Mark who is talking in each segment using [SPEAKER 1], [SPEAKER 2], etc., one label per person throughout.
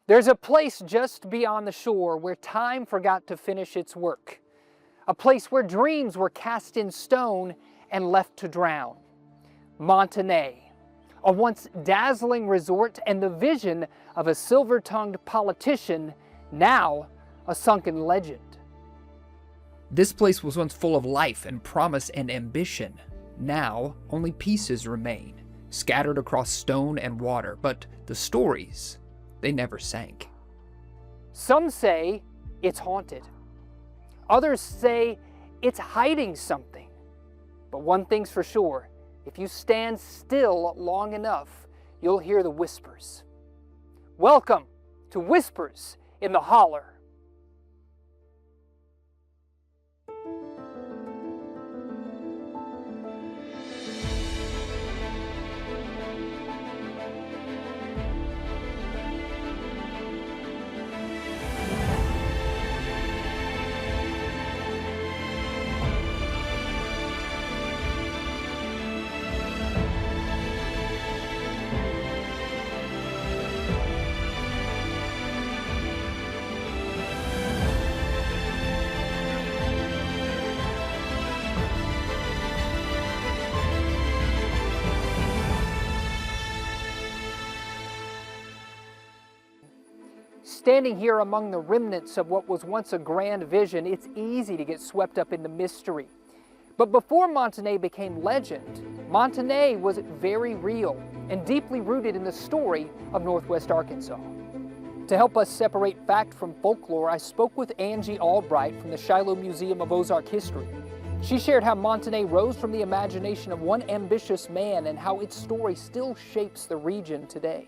[SPEAKER 1] There's a place just beyond the shore where time forgot to finish its work. A place where dreams were cast in stone and left to drown. Monte, a once dazzling resort and the vision of a silver-tongued politician, now a sunken legend.
[SPEAKER 2] This place was once full of life and promise and ambition. Now, only pieces remain, scattered across stone and water, but the stories, they never sank.
[SPEAKER 1] Some say it's haunted. Others say it's hiding something. But one thing's for sure, if you stand still long enough, you'll hear the whispers. Welcome to Whispers in the Holler. Standing here among the remnants of what was once a grand vision, it's easy to get swept up in the mystery. But before Monte became legend, Monte was very real and deeply rooted in the story of Northwest Arkansas. To help us separate fact from folklore, I spoke with Angie Albright from the Shiloh Museum of Ozark History. She shared how Monte rose from the imagination of one ambitious man and how its story still shapes the region today.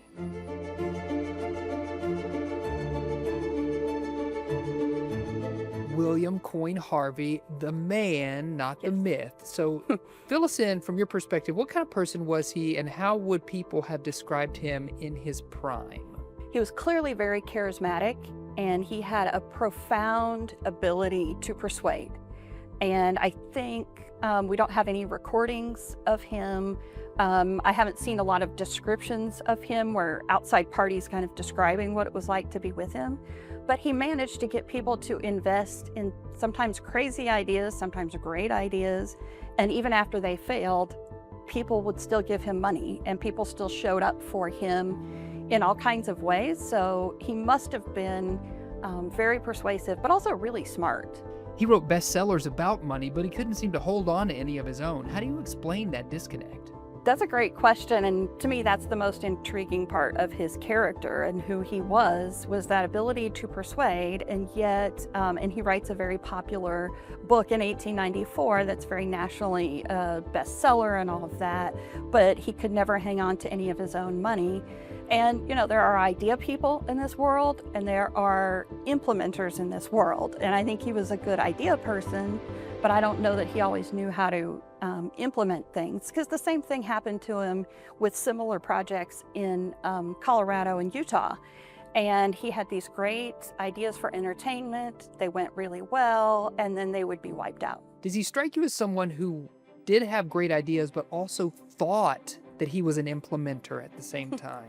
[SPEAKER 2] William Coin Harvey, the man, not the myth. So fill us in from your perspective. What kind of person was he and how would people have described him in his prime?
[SPEAKER 3] He was clearly very charismatic and he had a profound ability to persuade. And I think we don't have any recordings of him. I haven't seen a lot of descriptions of him where outside parties kind of describing what it was like to be with him. But he managed to get people to invest in sometimes crazy ideas, sometimes great ideas. And even after they failed, people would still give him money and people still showed up for him in all kinds of ways. So he must have been very persuasive, but also really smart.
[SPEAKER 2] He wrote bestsellers about money, but he couldn't seem to hold on to any of his own. How do you explain that disconnect?
[SPEAKER 3] That's a great question, and to me that's the most intriguing part of his character and who he was that ability to persuade, and yet, and he writes a very popular book in 1894 that's very nationally bestseller and all of that, but he could never hang on to any of his own money. And you know, there are idea people in this world and there are implementers in this world, and I think he was a good idea person, but I don't know that he always knew how to implement things, because the same thing happened to him with similar projects in Colorado and Utah. And he had these great ideas for entertainment, they went really well, and then they would be wiped out.
[SPEAKER 2] Does he strike you as someone who did have great ideas, but also thought that he was an implementer at the same time?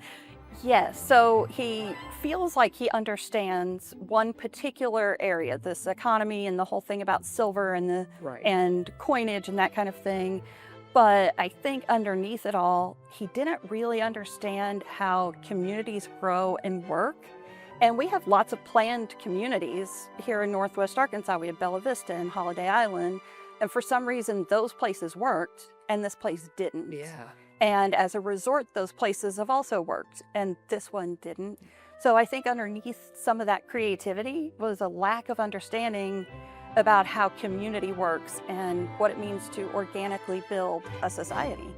[SPEAKER 3] Yes, so he feels like he understands one particular area, this economy and the whole thing about silver and the and coinage and that kind of thing. But I think underneath it all, he didn't really understand how communities grow and work. And we have lots of planned communities here in Northwest Arkansas. We have Bella Vista and Holiday Island. And for some reason, those places worked and this place didn't.
[SPEAKER 2] Yeah.
[SPEAKER 3] And as a resort, those places have also worked, and this one didn't. So I think underneath some of that creativity was a lack of understanding about how community works and what it means to organically build a society.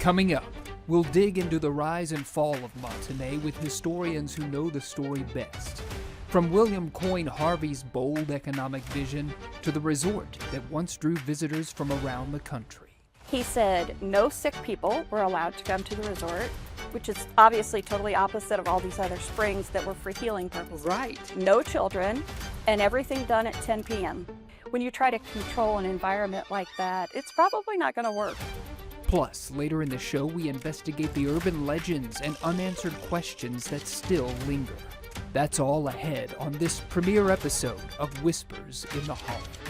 [SPEAKER 2] Coming up, we'll dig into the rise and fall of Monte with historians who know the story best. From William Coin Harvey's bold economic vision to the resort that once drew visitors from around the country.
[SPEAKER 3] He said no sick people were allowed to come to the resort, which is obviously totally opposite of all these other springs that were for healing purposes.
[SPEAKER 2] Right.
[SPEAKER 3] No children, and everything done at 10 p.m. When you try to control an environment like that, it's probably not going to work.
[SPEAKER 2] Plus, later in the show, we investigate the urban legends and unanswered questions that still linger. That's all ahead on this premiere episode of Whispers in the Holler.